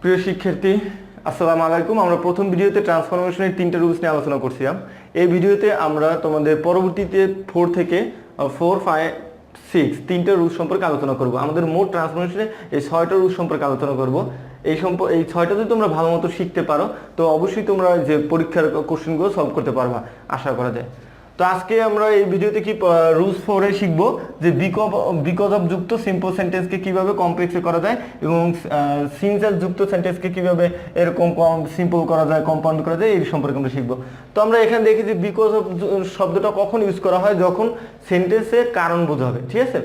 প্রিয় শিক্ষার্থী, আসসালামু আলাইকুম। আমরা প্রথম ভিডিওতে ট্রান্সফরমেশনের 3টা রুলস নিয়ে আলোচনা করছিলাম। এই ভিডিওতে আমরা তোমাদের পরবর্তীতে 4 থেকে 4, 5, 6 3টা রুলস সম্পর্কে আলোচনা করব। আমাদের মোট ট্রান্সফরমেশনে এই 6টা রুলস সম্পর্কে আলোচনা করব। এই 6টা যদি তোমরা ভালো মতো শিখতে পারো তো অবশ্যই তোমরা যে পরীক্ষার কোশ্চেনগুলো সলভ করতে পারবা, আশা করা যায়। তো আজকে আমরা এই ভিডিওতে কি রুলস 4 এ শিখবো যে বিকজ অফ যুক্ত সিম্পল সেন্টেন্সকে কিভাবে কমপ্লেক্সে করা যায় এবং সিন্স অ্যাজ যুক্ত সেন্টেন্সকে কিভাবে এরকম সিম্পল করা যায়, কম্পাউন্ড করা যায়, এই সম্পর্কে আমরা শিখবো। তো আমরা এখানে দেখি যে বিকজ অফ শব্দটা কখন ইউজ করা হয়, যখন সেন্টেন্সে কারণ বোঝাবে, ঠিক আছে।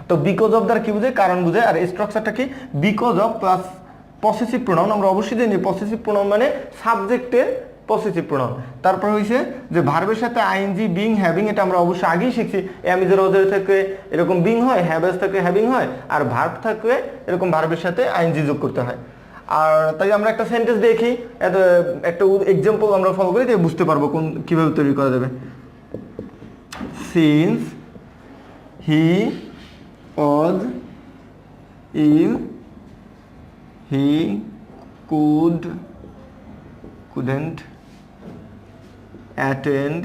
তো বিকজ অফ দ্বারা কি বোঝায়, কারণ বোঝায়। আর স্ট্রাকচারটা কি, because of plus possessive pronoun. আমরা অবশ্যই জানি পসেসিভ প্রোনাউন মানে সাবজেক্টের পসেসিভ প্রোনাউন। তারপর হইছে যে ভার্বের সাথে আইএনজি, বিং, হ্যাভিং, এটা আমরা অবশ্যই আগেই শিখছি। অ্যামিজের ওদের থেকে এরকম বিং হয়, হ্যাভেজ থেকে হ্যাভিং হয়, আর ভার্ব থাকলে এরকম ভার্বের সাথে আইএনজি যোগ করতে হয়। আর তাই আমরা একটা সেন্টেন্স দেখি, একটা এক্সাম্পল আমরা ফলো করি, বুঝতে পারবো কিভাবে তৈরি করা যাবে। Since he was ill, he couldn't attend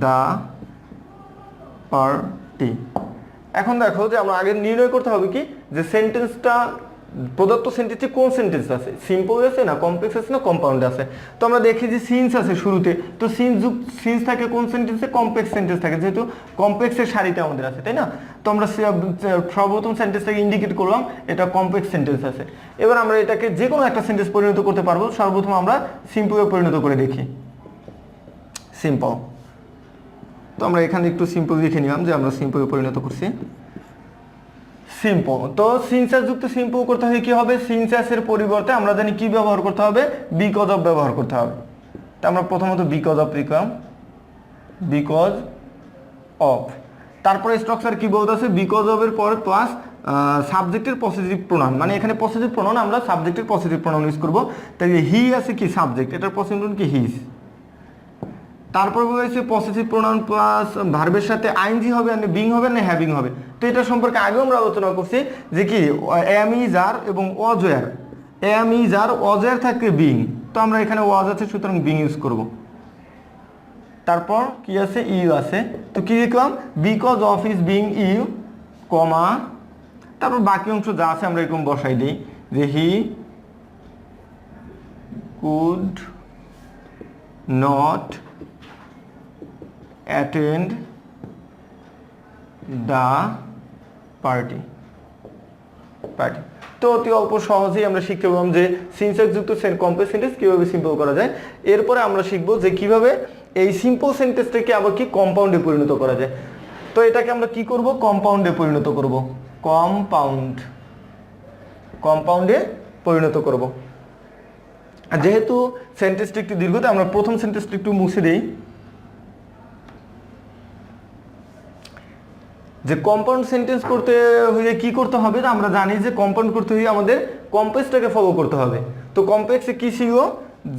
the party। এখন দেখো যে আমরা আগে নির্ণয় করতে হবে কি, যে সেন্টেন্সটা প্রদত্ত সেন্টেন্সে কোন সেন্টেন্স আছে, সিম্পল আছে না কমপ্লেক্স আছে না কম্পাউন্ড আছে। তো আমরা দেখি যে সিন্স আছে শুরুতে, তো সিন্স থাকে কোন সেন্টেন্সে, কমপ্লেক্স সেন্টেন্স থাকে, যেহেতু কমপ্লেক্সের সারিতে আমাদের আছে, তাই না। তো আমরা সর্বপ্রথম সেন্টেন্সটাকে ইন্ডিকেট করলাম, এটা কমপ্লেক্স সেন্টেন্স আছে। এবার আমরা এটাকে যে কোনো একটা সেন্টেন্স পরিণত করতে পারবো। সর্বপ্রথম আমরা সিম্পলে পরিণত করে দেখি, সিম্পল। তো আমরা এখানে একটু সিম্পল লিখে নিলাম যে আমরা সিম্পলে পরিণত করছি, সিম্পল। তো সিনসেস যুক্ত সিম্পল করতে হলে কি হবে, সিনসেসের পরিবর্তে আমরা জানি কি ব্যবহার করতে হবে, বিকজ অফ ব্যবহার করতে হবে। তো আমরা প্রথমত বিকজ অফ লিখলাম, বিকজ অফ। তারপরে স্ট্রাকচার কি বলতেছে, বিকজ অফ এর পর প্লাস সাবজেক্টের পসেসিভ প্রোনাউন, মানে এখানে পসেসিভ প্রোনাউন আমরা সাবজেক্টের পসেসিভ প্রোনাউন ইউজ করব। তাই হি আছে কি সাবজেক্ট, এটার পসেসিভ প্রোনাউন কি হিজ। তারপর বলেছে পসেসিভ প্রোনাউন প্লাস ভার্বের সাথে আইএনজি হবে, না বিং হবে, না হ্যাভিং হবে। তো এটা সম্পর্কে আগেও আমরা আলোচনা করছি যে কি এম ইজ আর এবং was were, am is are was were থাকে বিং। তো আমরা এখানে ওয়াজ আছে সুতরাং বিং ইউজ করব। তারপর কি আছে, ইউ আছে। তো কি লিখলাম, because of is being you, comma, তারপর বাকি অংশ যা আছে আমরা এরকম বসাই দিই যে he could not attend the party। তো অতি অল্প সহজেই আমরা শিখতে পারলাম যে সিনসেস যুক্ত কমপ্লেক্স সেন্টেন্স কিভাবে সিম্পল করা যায়। এরপরে আমরা শিখবো যে কিভাবে এই সিম্পল সেন্টেন্সটাকে আবার কি কম্পাউন্ডে পরিণত করা যায়। তো এটাকে আমরা কি করব, কম্পাউন্ডে পরিণত করব, কম্পাউন্ডে পরিণত করব। আর যেহেতু সেন্টেন্সটা একটু দীর্ঘ, আমরা প্রথম সেন্টেন্সটা একটু মুছে দেই। যে কম্পাউন্ড সেন্টেন্স করতে হলে কি করতে হবে, আমরা জানি যে কম্পাউন্ড করতে হলে আমাদের কমপ্লেক্সটাকে ফলো করতে হবে। তো কমপ্লেক্সে কি ছিল,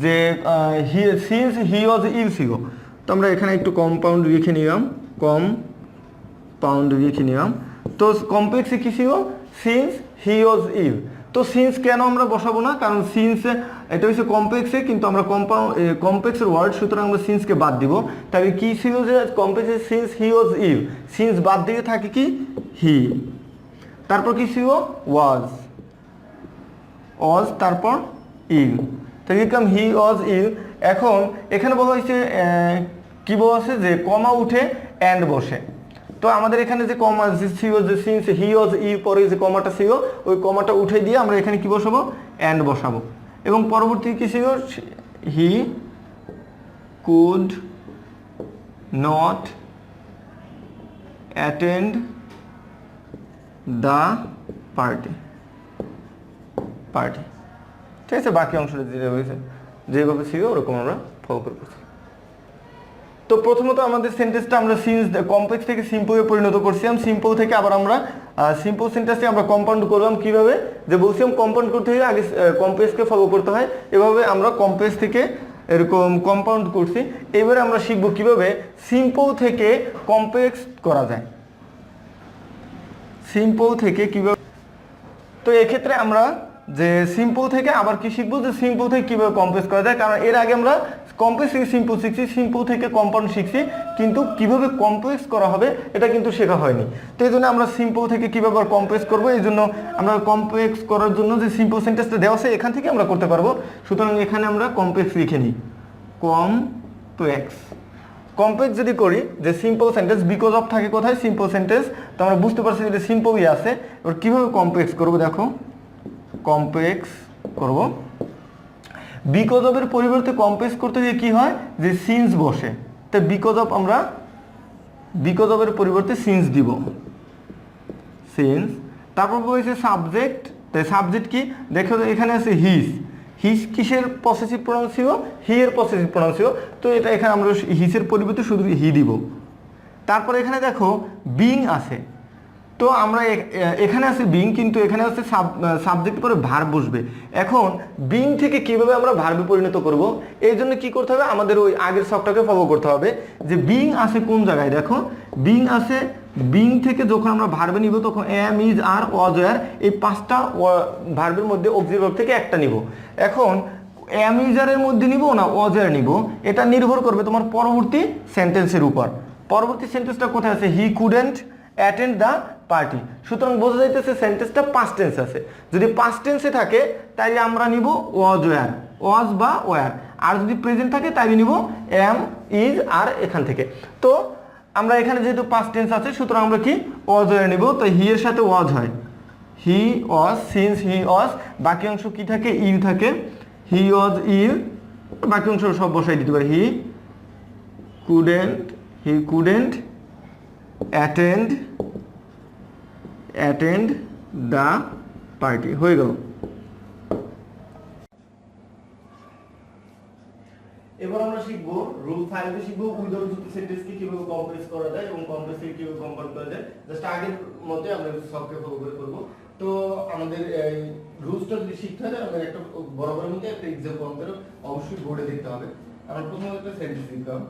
যে সিন্স হি ওয়াজ ইল ছিল। তো আমরা এখানে একটু কম্পাউন্ড লিখে নিলাম, তো কমপ্লেক্সে কি ছিল, সিন্স হি ওয়াজ ইল। তো সিন্স কেন আমরা বসাবো না, কারণ সিন্স এটা হচ্ছে কমপ্লেক্সে, কিন্তু আমরা কমপ্লেক্সের ওয়ার্ড, সুতরাং আমরা সিন্সকে বাদ দিব। তাহলে কি ছিল যে কমপ্লেক্সে since he was ill, since বাদ দিয়ে থাকে কি হি। তারপর কি ছিল, ওয়াজ, তারপর ইল। তাহলে লিখলাম হি ওয়াজ ইল। এখন এখানে বলা হয়েছে কি বলা আছে, যে কমা উঠে অ্যান্ড বসে। তো আমাদের এখানে যে কমা ছিল, যে সিন্স হি ওয়াজ ইল পরে যে কমাটা ছিল, ওই কমাটা উঠে দিয়ে আমরা এখানে কি বসাবো, অ্যান্ড বসাবো। এবং পরবর্তী কি ছিল, he could not attend the party. ঠিক আছে, বাকি অংশটা যেভাবে ছিল ওরকম আমরা ফলো করছি। তো প্রথমত আমাদের সেন্টেন্সটা আমরা সিন্স কমপ্লেক্স থেকে সিম্পলে পরিণত করছিলাম, সিম্পল থেকে আবার আমরা সিম্পল সেন্টেন্সে আমরা কম্পাউন্ড করলাম। কিভাবে, যে বলছিলাম কম্পাউন্ড করতে হলে আগে কমপ্লেক্সকে ফলো করতে হয়, এভাবে আমরা কমপ্লেক্স থেকে এরকম কম্পাউন্ড করছি। এবারে আমরা শিখব কিভাবে সিম্পল থেকে কমপ্লেক্স করা যায়। সিম্পল থেকে কিভাবে, তো এক্ষেত্রে আমরা যে সিম্পল থেকে আবার কি শিখবো, যে সিম্পল থেকে কিভাবে কমপ্লেক্স করা যায়। কারণ এর আগে আমরা কমপ্লেক্স থেকে সিম্পল শিখছি, সিম্পল থেকে কম্পাউন্ড শিখছি, কিন্তু কিভাবে কমপ্লেক্স করা হবে এটা কিন্তু শেখা হয়নি। তো এই জন্য আমরা সিম্পল থেকে কিভাবে কমপ্লেক্স করবো, এই জন্য আমরা কমপ্লেক্স করার জন্য যে সিম্পল সেন্টেন্সটা দেওয়া আছে এখান থেকে আমরা করতে পারবো। সুতরাং এখানে আমরা কমপ্লেক্স লিখে নিই, কমপ্লেক্স। কমপ্লেক্স যদি করি যে সিম্পল সেন্টেন্স, বিকজ অফ থাকে কোথায়, সিম্পল সেন্টেন্স, তো আমরা বুঝতে পারছি যে সিম্পলই আছে। এবার কীভাবে কমপ্লেক্স করবো, দেখো কমপ্লেক্স করব, বিকজ অফ এর পরিবর্তে কমপ্লেক্স করতে গিয়ে কি হয়, যে সিন্স বসে। তো বিকজ অফ আমরা বিকজ অফ এর পরিবর্তে সিন্স দিব, সিন্স। তারপর বলেছে সাবজেক্ট, তাই সাবজেক্ট কি দেখো, এখানে আছে হিস। হিস কিসের পসেসিভ প্রনাউন ছিল, হি এর পসেসিভ প্রনাউন ছিল, তো এটা এখানে আমরা হিসের পরিবর্তে শুধু হি দিব। তারপরে এখানে দেখো বিং আছে, তো আমরা এখানে আছে বিং, কিন্তু এখানে আছে সাবজেক্ট পরে ভার্ব বসবে। এখন বিং থেকে কিভাবে আমরা ভার্বে পরিণত করব, এই জন্য কি করতে হবে, আমাদের ওই আগের শখটাকে ফলো করতে হবে। যে বিং আছে কোন জায়গায়, দেখো বিং আছে, বিং থেকে যখন আমরা ভার্বে নিব তখন am, is, are, was, were, এই 5টা ভার্বের মধ্যে অক্সিলারি ভার্ব থেকে একটা নিব। এখন এম, ইজ, আর এর মধ্যে নিব না ওয়াজ, ওয়্যার নিব, এটা নির্ভর করবে তোমার পরবর্তী সেন্টেন্সের উপর। পরবর্তী সেন্টেন্সটা কোথায় আছে, হি কুডেন্ট অ্যাটেন্ড দ্য পার্টি। সুতরাং বোঝা যাইতেছে সেন্টেন্সটা পাস্ট টেন্স আছে। যদি পাস্ট টেন্সে থাকে তাইলে আমরা নিব ওয়াজ, ওয়্যার, ওয়াজ বা ওয়্যার। আর যদি প্রেজেন্ট থাকে তাইলে নিব এম, ইজ, আর এখান থেকে। তো আমরা এখানে যেহেতু পাস্ট টেন্স আছে সুতরাং আমরা কি ওয়াজ, ওয়্যার নিব। তো হি এর সাথে ওয়াজ হয়, হি ওয়াজ, সিন্স হি ওয়াজ, বাকি অংশ কি থাকে, ইল থাকে, হি ওয়াজ ইল, বাকি অংশ সব বসাই দিতে পারি, হি কুডেন্ট অ্যাটেন্ড দ্য পার্টি, হয়ে গেল। এবার আমরা শিখবো রুল 5 এ শিখবো উইদাউট যুক্ত সেন্টেন্সকে কিভাবে কমপ্লেক্স করা যায় এবং কমপ্লেক্স থেকে কিভাবে কম্পাউন্ড করা যায়। জাস্ট আগের মতে আমরা সবকে ফলো করে করব। তো আমাদের এই রুলসটা যদি শিখতে হয় আমাদের একটা বরাবরের মধ্যে একটা एग्जांपल আমাদের অবশ্যই বোর্ডে দেখতে হবে। আমরা প্রথমে একটা সেন্টেন্স লিখলাম,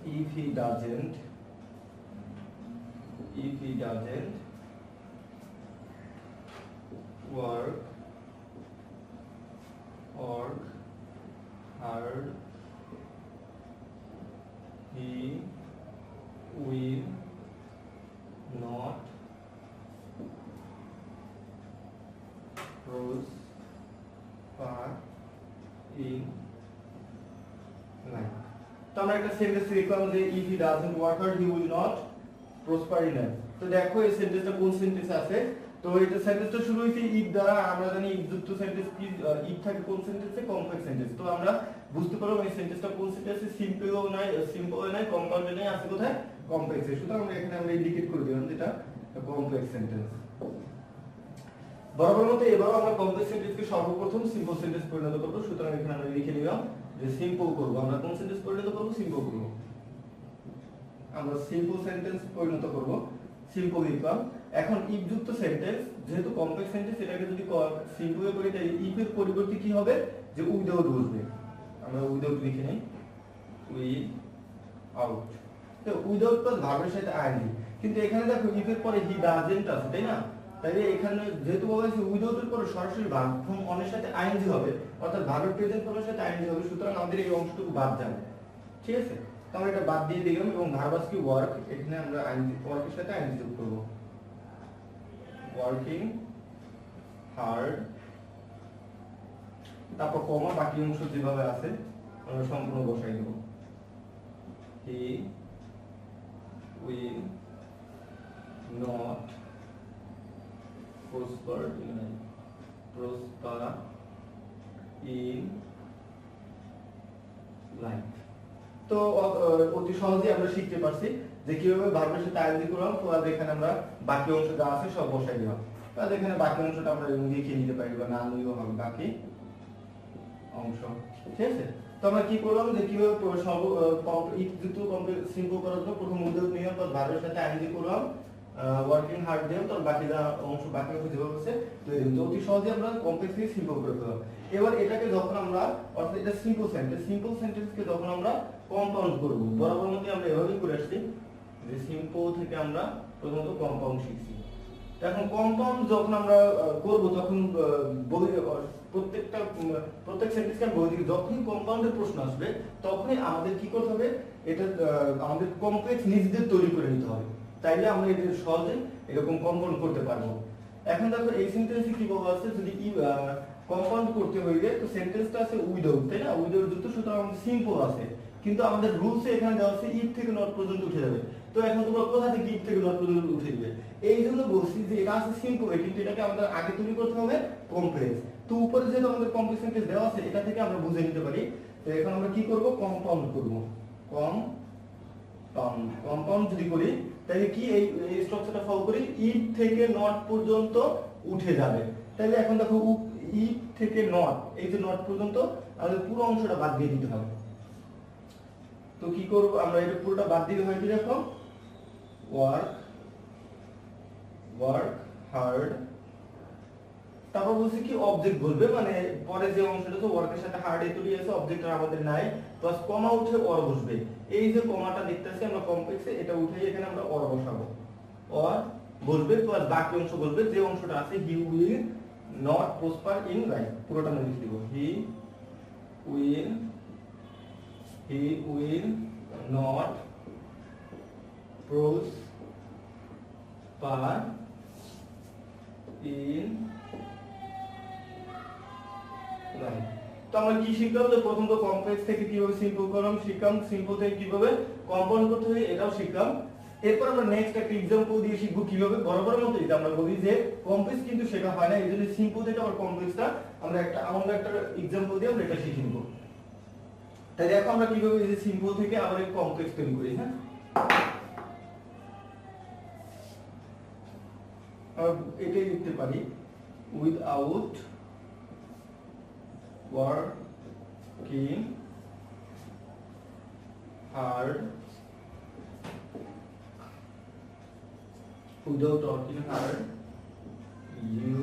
if he doesn't work hard, he will not prosper in life. তো আমরা একটা সেন্টেন্স লিখলাম যে if he doesn't work hard he will not prosper in life। তো দেখো এই সেন্টেন্সটা কোন সেন্টেন্স আছে। তো এটা সেন্টেন্সটা শুরু হইছে if দ্বারা। আমরা জানি if যুক্ত সেন্টেন্স কি, if থাকে কোন সেন্টেন্সে, কমপ্লেক্স সেন্টেন্স। তো আমরা বুঝতে পারলাম এই সেন্টেন্সটা কোন সেন্টেন্সে, সিম্পলও নাই, কম্পাউন্ডও নাই, আছে কোথায়, কমপ্লেক্সে। সুতরাং আমরা ইন্ডিকেট করে দিলাম যেটা কমপ্লেক্স সেন্টেন্স। বরাবর মতো এবারও আমরা কমপ্লেক্স সেন্টেন্সকে সর্বপ্রথম সিম্পল সেন্টেন্স পরিণত করব। সুতরাং এখানে আমরা লিখে নিলাম যে সিম্পল করব। আমরা কোন সেন্টেন্স পরিণত করব, সিম্পল করব। আমরা সিম্পল সেন্টেন্স পরিণত করব, সিম্পল লিখলাম। এখন ইফ যুক্ত সেন্টেন্স, যেহেতু কমপ্লেক্স সেন্টেন্স, এটাকে যদি সিম্পল করি তাই ইফ এর পরিবর্তে কি হবে, যে উইদাউট বসবে। আমরা উইদাউট লিখে নেই, উইদাউট। তো উইদাউট প্লাস ভার্বের সাথে আইএনজি, কিন্তু এখানে দেখো ইফ এর পরে হি ডাজন্ট আছে, তাই না? তাই এখানে যেহেতু বলা হয়েছে উইদাউট এর পরে সরাসরি ভার্ব ফর্ম অন এর সাথে আইএনজি হবে, অর্থাৎ ভার্বের প্রেজেন্ট ফর্মের সাথে আইএনজি হবে। সুতরাং আমাদের এই অংশটুকু বাদ যাবে, ঠিক আছে? তো আমরা এটা বাদ দিয়ে দিলাম এবং ভার্ব আজকে ওয়ার্ক, এখানে আমরা আইএনজি, ওয়ার্কের সাথে আইএনজি যোগ করব, ওয়ার্কিং হার্ড। তারপর কমা, বাকি অংশ যেভাবে আছে আমরা সম্পূর্ণ বসাই দেব, he will not prosper in life। তো অতি সহজেই আমরা শিখতে পারছি যে কিভাবে ভার্বের সাথে আইএনজি করলাম। তো আর এখানে আমরা বাকি অংশ যা আছে সব বসাই দিলাম। তাহলে এখানে বাকি অংশটা আমরা লিখে নিতে পারি বা না নিলেও হবে, বাকি অংশ, ঠিক আছে? তো আমরা কি করলাম যে কিভাবে সব ইফ যুক্ত সিম্পল করার জন্য প্রথম উদ্যোগ নিলাম, তারপর ভার্বের সাথে আইএনজি করলাম, ওয়ার্কিং হার্ড দিলাম, তার বাকি অংশ যেভাবে আছে তো অতি সহজে আমরা কমপ্লেক্স থেকে সিম্পল করে ফেললাম। এবার এটাকে যখন আমরা, অর্থাৎ এটা সিম্পল সেন্টেন্সকে যখন আমরা কম্পাউন্ড করব, বরাবর মধ্যে আমরা এভাবেই করে আসছি, যে সিম্পল থেকে আমরা প্রথমত কম্পাউন্ড শিখছি। এখন কম্পাউন্ড যখন আমরা করব তখন প্রত্যেক সেন্টেন্সকে আমি বলে দিই, যখনই কম্পাউন্ডের প্রশ্ন আসবে তখনই আমাদের কি করতে হবে, এটা আমাদের কমপ্লেক্স নিজেদের তৈরি করে নিতে হবে, তাইলে আমরা এটা সহজে এরকম কম্পাউন্ড করতে পারবো। এখন দেখো এই সেন্টেন্সে কি বলা আছে, যদি কম্পাউন্ড করতে হইলে তো সেন্টেন্সটা আছে উইদাউট, তাই না, উইদাউট যুক্ত, সুতরাং আমাদের সিম্পল আছে, কিন্তু আমাদের রুলসে এখানে দেওয়া আছে ইফ থেকে নট পর্যন্ত উঠে যাবে। তো এখন তোমরা কোথা থেকে ইফ থেকে নট পর্যন্ত উঠে দিবে, এই জন্য বলছি যে এটা আছে সিম্পল, কিন্তু এটাকে আমাদের আগে তৈরি করতে হবে কমপ্লেক্স। তো উপরে যেহেতু আমাদের কমপ্লেক্স সেন্টেন্স দেওয়া আছে, এটা থেকে আমরা বুঝে নিতে পারি। তো এখন আমরা কি করব, কম্পাউন্ড করব। কম্পাউন্ড যদি করি তাহলে কি এই স্ট্রাকচারটা ফলো করি, ইফ থেকে নট পর্যন্ত উঠে যাবে। তাহলে এখন দেখো ইফ থেকে নট, এই যে নট পর্যন্ত আমাদের পুরো অংশটা বাদ দিয়ে দিতে হবে। তো কি করব আমরা, এটা পুরোটা বাদ দিতে হয় কি, দেখো ওয়ার্ক হার্ড, তারপর বলছি কি অবজেক্ট বলবে, মানে পরে যে অংশটা তো ওয়ার্কের সাথে হার্ড এতই আছে, অবজেক্টটা আমাদের নাই, প্লাস কমা উঠে অর বসবে। এই যে কমাটা দেখতেছি আমরা কমপ্লেক্সে, এটা উঠে এখানে আমরা অর বসাবো, অর বসবে, প্লাস বাকি অংশ বলবে যে অংশটা আছে, হি will not prosper in life, পুরোটা আমি লিখে দিব, হি উইল নট প্রসপার ইন। তো আমরা কি শিখলাম, যে প্রথম তো কমপ্লেক্স থেকে কিভাবে সিম্পল করলাম শিখলাম, সিম্পল থেকে কিভাবে কম্পাউন্ড করতে হয় এটাও শিখলাম। এরপর আমরা নেক্সট একটা एग्जांपल দিয়ে শিখব কিভাবে বরাবরের মতো এটা আমরা বলি যে কমপ্লেক্স কিন্তু শেখা হয় না, এইজন্য সিম্পল থেকে আবার কমপ্লেক্সটা আমরা একটা एग्जांपल দিয়ে আমরা এটা শিখে নেব। তাই দেখো আমরা কিভাবে এই যে সিম্পল থেকে আবার এই কমপ্লেক্স তৈরি করি। হ্যাঁ, এটাই লিখতে পারি, without working hard, without working hard you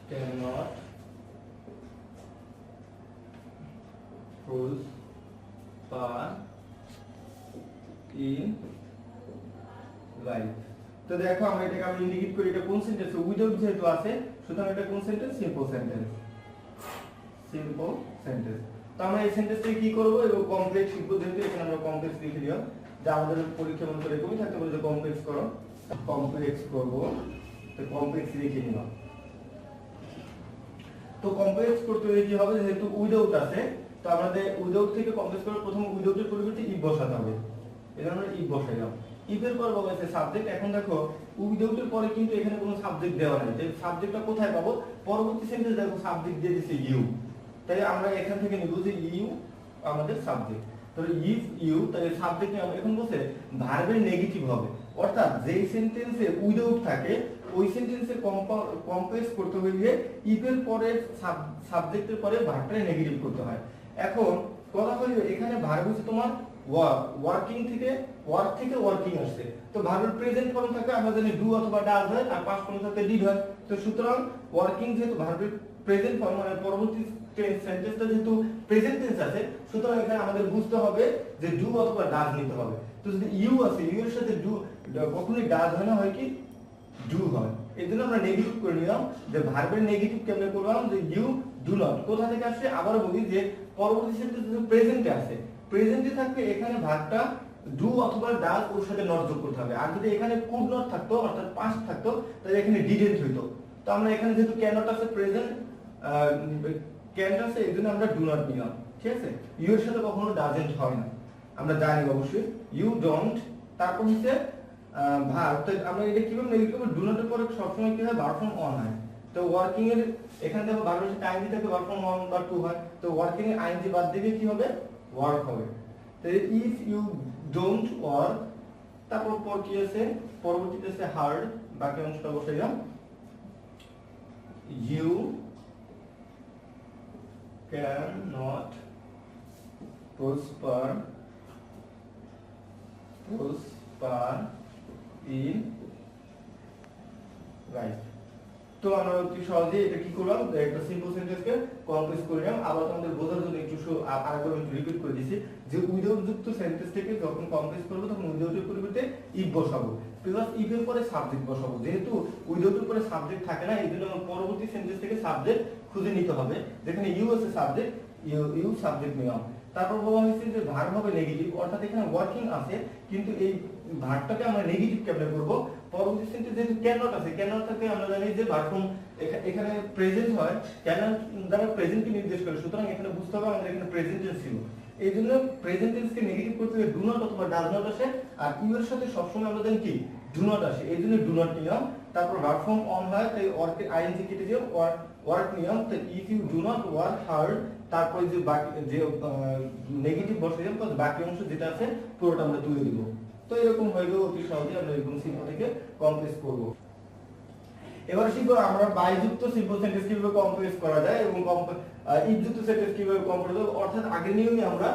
cannot prosper in life। তো দেখো আমরা এটাকে আমি ইন্ডিকেট করি, এটা কোন সেন্টেন্স, উইদাউট যেহেতু আছে সুতরাং এটা কোন সেন্টেন্স, সিম্পল সেন্টেন্স। তো আমরা এই সেন্টেন্সটাকে কি করব, এবং কমপ্লেক্স শিখব, যেহেতু এখানে আমরা কমপ্লেক্স লিখে দিলাম, যে আমাদের পরীক্ষা মনে করে এরকমই থাকতে পারে যে কমপ্লেক্স করো, কমপ্লেক্স করব, তো কমপ্লেক্স লিখে নিলাম। তো কমপ্লেক্স করতে হলে কি হবে, যেহেতু উইদাউট আছে তো আমাদের উইদাউট থেকে কমপ্লেক্স করার প্রথম উইদাউটের পরিবর্তে ইফ বসাতে হবে, এজন্য আমরা ইফ বসাইলাম। ইফের পর বলা আছে সাবজেক্ট। এখন দেখো উইদাউটের পরে কিন্তু এখানে কোনো সাবজেক্ট দেওয়া নাই, তাই সাবজেক্টটা কোথায় পাবো, পরবর্তী সেন্টেন্স দেখো সাবজেক্ট দিয়ে দিয়েছে ইউ, তাই আমরা এখান থেকে নেব যে ইউ আমাদের সাবজেক্ট। তাহলে ইফ ইউ, তাহলে সাবজেক্ট নিয়ে এখন বলছে ভার্বের নেগেটিভ হবে, অর্থাৎ যেই সেন্টেন্সে উইদাউট থাকে ওই সেন্টেন্সে কমপ্লেক্স করতে হইলে ইফের পরে সাবজেক্টের পরে ভার্বটা নেগেটিভ করতে হয়। এখন কথা হলো এখানে ভার্ব হচ্ছে তোমার ওয়ার্কিং থেকে ওয়ার্কিং আসছে, তো ভার্বের প্রেজেন্ট ফর্ম থাকে আমরা জানি ডু অথবা ডাজ হয়, আর পাস্ট ফর্ম থাকে ডিড হয়। তো সুতরাং ওয়ার্কিং যেহেতু ভার্বের প্রেজেন্ট ফর্ম, মানে পরবর্তী সেন্টেন্সটা যেহেতু প্রেজেন্ট টেন্স আছে, সুতরাং এখানে আমাদের বুঝতে হবে যে ডু অথবা ডাজ নিতে হবে। তো যদি ইউ আছে, ইউ এর সাথে ডু কখনোই ডাজ হয় না, হয় কি ডু হয়। এজন্য আমরা নেগেটিভ করে নিলাম, যে ভার্বের নেগেটিভ কেমনে করলাম, যে ইউ ডু নট কোথা থেকে আসছে, আবার বলি যে পরবর্তী সেন্টেন্স যদি প্রেজেন্টে আছে, প্রেজেন্টে থাকবে এখানে ভার্বটা ডু অথবা ডাজ ওর সাথে নট যোগ করতে হবে। আর যদি এখানে কুড নট থাকতো অর্থাৎ পাস্ট থাকতো তাহলে এখানে ডিডেন্ট হইতো। তো আমরা এখানে যেহেতু ক্যান নট আছে, প্রেজেন্ট ক্যান আছে, এইজন্য আমরা ডু নট নিলাম, ঠিক আছে। ইউ এর সাথে কখনো ডাজেন্ট হয় না, আমরা জানি অবশ্যই। ইউ ডোন্ট, তারপর হচ্ছে ভার্ব, তো আমরা এটা কিভাবে লিখব, ডু নট এর পরে সবসময় কি হয়, ভার্ব ফর্ম অন হয়। তো ওয়ার্কিং এর এখানে দেখো ভার্বের সাথে আইএনজি থাকে, ভার্ব ফর্ম অন বা টু হয়, তো ওয়ার্কিং এর আইএনজি বাদ দিলে কি হবে, ওয়ার্ক হবে। তো ইফ ইউ ডোন্ট ওয়ার্ক, তারপর পর কি আছে, পরবর্তীতে আছে হার্ড, বাকি অংশটা বসাইলাম, you can not prosper in life. তো আমরা অতি সহজে এটা কি করলাম, একটা সিম্পল সেন্টেন্সকে কমপ্লেক্স করে নিলাম। আবার তোমাদের বোঝার জন্য একটু আরেকবার একটু রিপিট করে দিছি যে উইদাউট যুক্ত সেন্টেন্স থেকে যখন কমপ্লেক্স করব তখন উইদাউটের পরিবর্তে ইফ বসাবো, প্লাস ইফ এর পরে সাবজেক্ট বসাবো। যেহেতু উইদাউটের পরে সাবজেক্ট থাকে না, এইজন্য আমার পরবর্তী সেন্টেন্স থেকে সাবজেক্ট খুঁজে নিতে হবে। যেখানে ইউ আছে সাবজেক্ট, ইউ সাবজেক্ট নিলাম। তারপর বলা হয়েছে যে ভার্ব হবে নেগেটিভ, অর্থাৎ এখানে ওয়ার্কিং আছে কিন্তু এই ভার্বটাকে আমরা নেগেটিভ কেমনে করব। পরবর্তী সেন্টেন্স যেহেতু ক্যান নট আছে, ক্যান নট থেকে আমরা জানি যে ভার্ব ফর্ম এখানে প্রেজেন্ট হয়, ক্যান নট দ্বারা প্রেজেন্টকে নির্দেশ করে, সুতরাং এখানে বুঝতে হবে আমাদের এখানে প্রেজেন্ট টেন্স ছিল। এই জন্য প্রেজেন্ট টেন্সকে নেগেটিভ করতে হলে ডু নট অথবা ডাজ নট আসে, আর ইউ এর সাথে সবসময় আমরা জানি কি ডু নট আসে, এই জন্য ডু নট নিয়ম। তারপর ভার্ব ফর্ম অন হয় তাই ওয়ার্কের আইএনজি কেটে দিয়ে ওয়ার্ক নিয়ম, তো if you do not work hard, তারপরে যে বাকি যে নেগেটিভ বসে যাবে বাকি অংশ যেটা আছে পুরোটা আমরা তুলে দিব। তো এরকম হইলো অতি সহজে আমরা এরকম সিম্পল থেকে কমপ্লেক্স করব। এবার শিখবো আমরা বাই যুক্ত সিম্পল সেন্টেন্স কিভাবে কমপ্লেক্স করা যায় এবং ইফ যুক্ত সেন্টেন্স কিভাবে কমপ্লেক্স করব, অর্থাৎ আগের নিয়মে আমরা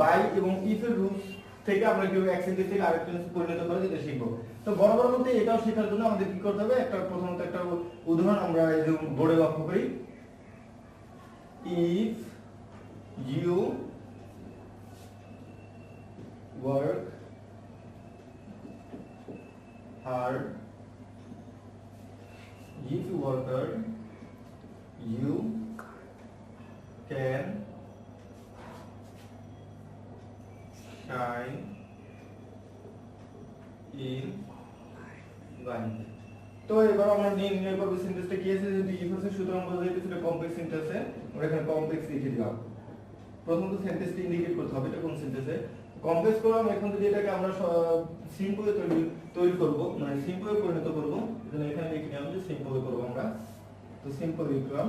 বাই এবং ইফ এর রুলস থেকে আমরা কিভাবে এক সেন্টেন্স থেকে আরেকটা সেন্টেন্স পরিণত করে যেটা শিখবো। তো বরাবর মধ্যে এটাও শেখার জন্য আমাদের কি করতে হবে, একটা প্রথমত একটা উদাহরণ আমরা এই যে বোর্ডে লক্ষ্য করি। If you work hard, if you work hard, you can shine in life. তো এবার আমরা নির্ণয় করব সেন্টেন্সটা কি আছে, যদি ইফ আছে সুতরাং বোঝা যাচ্ছে এটা কমপ্লেক্স সেন্টেন্সে, আমরা এখানে কমপ্লেক্স লিখে দিলাম। প্রথমত সেন্টেন্সটা ইন্ডিকেট করতে হবে এটা কোন সেন্টেন্সে কমপ্লেক্স করলাম। এখন যদি এটাকে আমরা সিম্পলে তৈরি করব, মানে সিম্পলে পরিণত করব, তাহলে এখানে লিখে নিলাম যে সিম্পলে করব আমরা। তো সিম্পল লিখলাম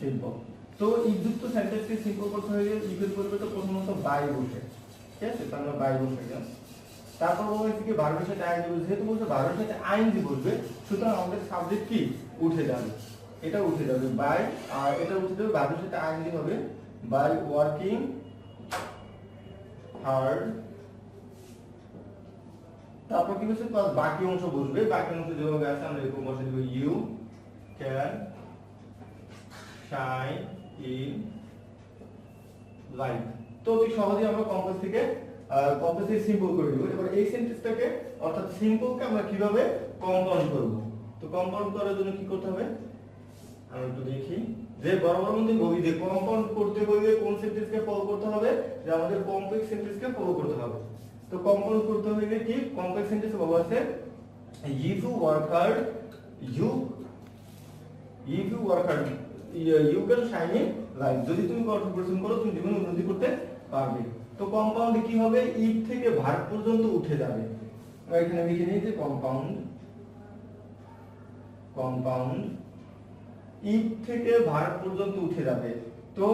সিম্পল। তো ইফ যুক্ত সেন্টেন্সকে সিম্পল করতে হলে ইফ এর পরিবর্তে প্রথমত বাই বসে, ঠিক আছে, তাহলে আমরা বাই বসে গেলাম। তারপর বলছে কি ভার্বের সাথে আইএনজি বসবে, যেহেতু বলছে ভার্বের সাথে আইএনজি বসবে সুতরাং আমাদের সাবজেক্ট কি উঠে যাবে, এটা উঠে যাবে বাই, আর এটা উঠে যাবে ভার্বের সাথে আইএনজি হবে বাই ওয়ার্কিং হার্ড। তারপর কি বলছে প্লাস বাকি অংশ বসবে, বাকি অংশ যেভাবে আছে আমরা এরকম বসে দেব you can shine in light. তো অতি সহজেই আমরা কমপ্লেক্স থেকে কমপ্লেক্সে সিম্পল করে দেব। এবার এই সেন্টেন্সটাকে অর্থাৎ সিম্পলকে আমরা কিভাবে কম্পাউন্ড করব, তো কম্পাউন্ড করার জন্য কি করতে হবে আমরা একটু দেখি। যে বরাবর মধ্যে বলি যে কম্পাউন্ড করতে হলে কোন সেন্টেন্সকে ফলো করতে হবে, যে আমাদের কমপ্লেক্স সেন্টেন্সকে ফলো করতে হবে। তো কম্পাউন্ড করতে হলে কি কমপ্লেক্স সেন্টেন্স বলা আছে if you work hard you can shine in life, যদি তুমি কঠোর পরিশ্রম করো তুমি জীবনে উন্নতি করতে পারবে। তো কম্পাউন্ডে কি হবে, ইফ থেকে ভার্ব পর্যন্ত উঠে যাবে। আমরা এখানে লিখে নিই যে কম্পাউন্ড ইফ থেকে ভার্ব পর্যন্ত উঠে যাবে। তো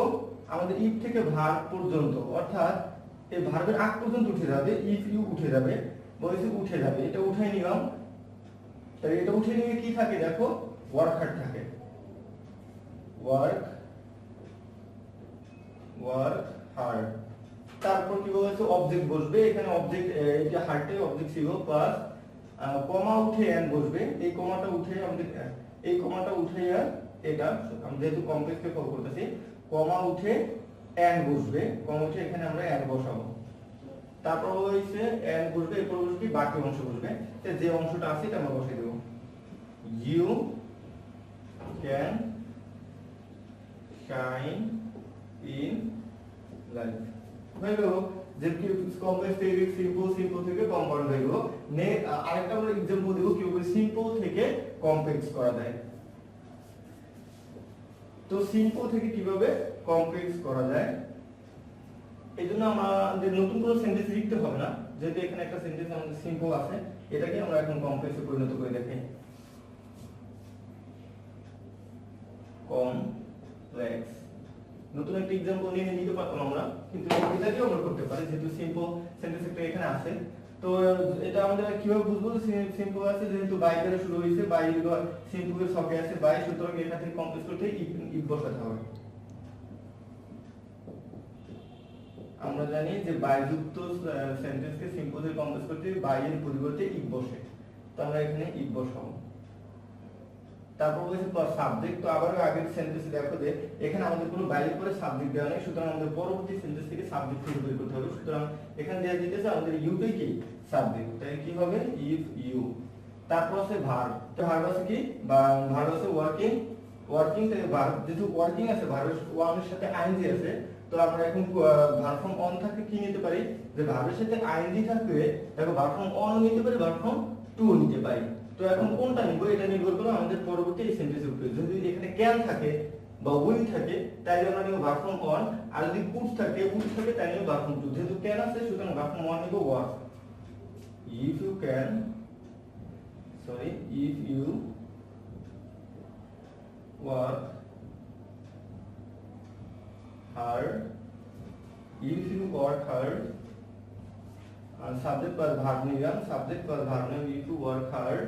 আমাদের ইফ থেকে ভার্ব পর্যন্ত অর্থাৎ এই ভার্বের আগ পর্যন্ত উঠে যাবে, ইফ ইউ উঠে যাবে, বলেছে উঠে যাবে, এটা উঠাই নিলাম। তাহলে এটা উঠে নিয়ে কি থাকে দেখো ওয়ার্ক হার্ড থাকে, ওয়ার্ক হার্ড। তারপর কি বলেছে অবজেক্ট বসবে, এখানে অবজেক্ট এটা হার্টে অবজেক্ট ছিল প্লাস কমা উঠে এন্ড বসবে, এই কমাটা উঠে আমাদের এই কমাটা উঠে এটা আমরা যেহেতু কমপ্লেক্সকে ফলো করতেছি কমা উঠে এন্ড বসবে, কমা উঠে এখানে আমরা এন্ড বসাবো। তারপর হইছে এন্ড বসবে, এরপর বসবে বাকি অংশ বসবে, যে অংশটা আছে এটা আমরা বসিয়ে দেব you can shine in life. হলো যে কি কমপ্লেক্স থেকে সিম্পল থেকে কম্পাউন্ড হয়ে গেল। আরেকটা আমরা एग्जांपल দেব কিভাবে সিম্পল থেকে কমপ্লেক্স করা যায়। তো সিম্পল থেকে কিভাবে কমপ্লেক্স করা যায়, এইজন্য আমাদের নতুন কোনো সেন্টেন্স লিখতে হবে না, যেহেতু এখানে একটা সেন্টেন্স আমাদের সিম্পল আছে, এটাকে আমরা এখন কমপ্লেক্সে পরিণত করে দেখাই। কমপ্লেক্স নতুন একটা एग्जांपल নিয়ে নিতে পারতাম আমরা, কিন্তু এটাকেও আমরা করতে পারি যেহেতু সিম্পল সেন্টেন্স একটা এখানে আছে। তো এটা আমাদের কিভাবে বুঝবো সিম্পল আছে, যেহেতু বাই দ্বারা শুরু হইছে, বাই সিম্পলের ছকে আছে বাই, সুতরাং এখান থেকে কমপ্লেক্স করতে ইফ বসাতে হবে। আমরা জানি যে বাই যুক্ত সেন্টেন্সকে সিম্পলের কমপ্লেক্স করতে বাই এর পরিবর্তে ইফ বসে, তো আমরা এখানে ইফ বসাবো। তারপর বলেছে প্লাস সাবজেক্ট। তো আবার আগের সেন্টেন্সে দেখো যে এখানে আমাদের কোনো বাইরের পরে সাবজেক্ট দেওয়া নেই, সুতরাং আমাদের পরবর্তী সেন্টেন্স থেকে সাবজেক্ট খুঁজে বের করতে হবে। সুতরাং এখানে দেওয়া দিতেছে আমাদের ইউটাই কি সাবজেক্ট, তাই কি হবে ইফ ইউ। তারপর আছে ভার্ব, তো ভার্ব আছে কি বা ভার্ব আছে ওয়ার্কিং, ওয়ার্কিং থেকে ভার্ব যেহেতু ওয়ার্কিং আছে ভার্বের ওয়ানের সাথে আইএনজি আছে, তো আমরা এখন ভার্ব ফর্ম অন থাকলে কি নিতে পারি যে ভার্বের সাথে আইএনজি থাকলে দেখো ভার্ব ফর্ম অন নিতে পারি, ভার্ব ফর্ম টু নিতে পারি। তো এখন কোনটা নিব এটা নির্ভর করে আমাদের পরবর্তী এই সেন্টেন্সের উপরে। যদি এখানে ক্যান থাকে বা উইল থাকে তাই আমরা নিব ভার্ব ফর্ম অন, আর যদি উড থাকে তাই নিব ভার্ব ফর্ম টু। যেহেতু ক্যান আছে সুতরাং ভার্ব ফর্ম অন নিব work. If you can if you work hard, if you work hard, আর সাবজেক্ট প্লাস ভার্ব নিলাম, সাবজেক্ট প্লাস ভার্ব নিলাম if you work hard,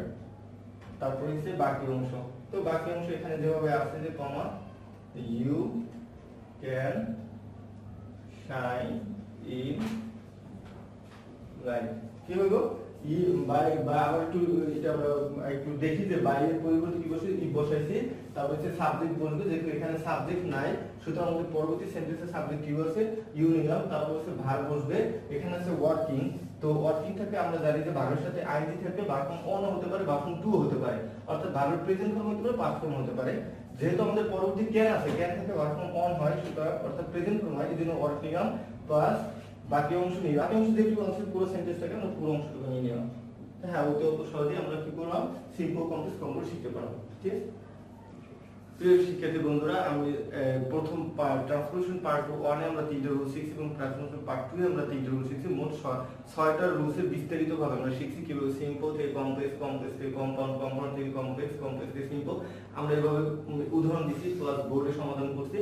তারপর হচ্ছে বাকি অংশ। তো বাকি অংশ এখানে যেভাবে আছে যে কমা you can shine in light, কি হলো আবার একটু এটা আমরা একটু দেখি যে বাইরের পরিবর্তে কি বসে ইফ বসাইছি, তারপর হচ্ছে সাবজেক্ট বসবে, যেহেতু এখানে সাবজেক্ট নাই সুতরাং আমাদের পরবর্তী সেন্টেন্সে সাবজেক্ট কি বসে ইউ নিলাম, তারপর হচ্ছে ভার্ব বসবে। এখানে আছে ওয়ার্কিং, তো ওয়ার্কিং থেকে আমরা জানি যে ভার্বের সাথে আইএনজি থাকলে ভার্ব ফর্ম অন হতে পারে, ভার্ব ফর্ম টু হতে পারে, অর্থাৎ ভার্বের প্রেজেন্ট ফর্ম হতে পারে, পাস্ট ফর্ম হতে পারে। যেহেতু আমাদের পরবর্তী ক্যান আছে, ক্যান থেকে ভার্ব ফর্ম অন হয়, সুতরাং অর্থাৎ প্রেজেন্ট ফর্ম হয়, এজন্য ওয়ার্কিং প্লাস বাকি অংশ নিই। বাকি অংশ যেটুকু আছে পুরো সেন্টেন্সটাকে আমরা পুরো অংশটুকু নিয়ে নিলাম। হ্যাঁ, ওকে অত সহজেই আমরা কি করলাম সিম্পল কমপ্লেক্স কম্পাউন্ড শিখতে পারবো। ঠিক আছে প্রিয় শিক্ষার্থী বন্ধুরা, আমি প্রথম ট্রান্সফরমেশন পার্ট 1 এ আমরা 3টা রুল শিখছি এবং ট্রান্সফরমেশন পার্ট 2 এ আমরা 3টা রুল শিখছি। মোট 6টা রুলসের বিস্তারিতভাবে আমরা শিখছি কিভাবে সিম্পল থেকে কমপ্লেক্স, কমপ্লেক্স থেকে কম্পাউন্ড, কম্পাউন্ড থেকে কমপ্লেক্স, কমপ্লেক্স থেকে সিম্পল আমরা এভাবে উদাহরণ দিচ্ছি প্লাস বোর্ডে সমাধান করছি।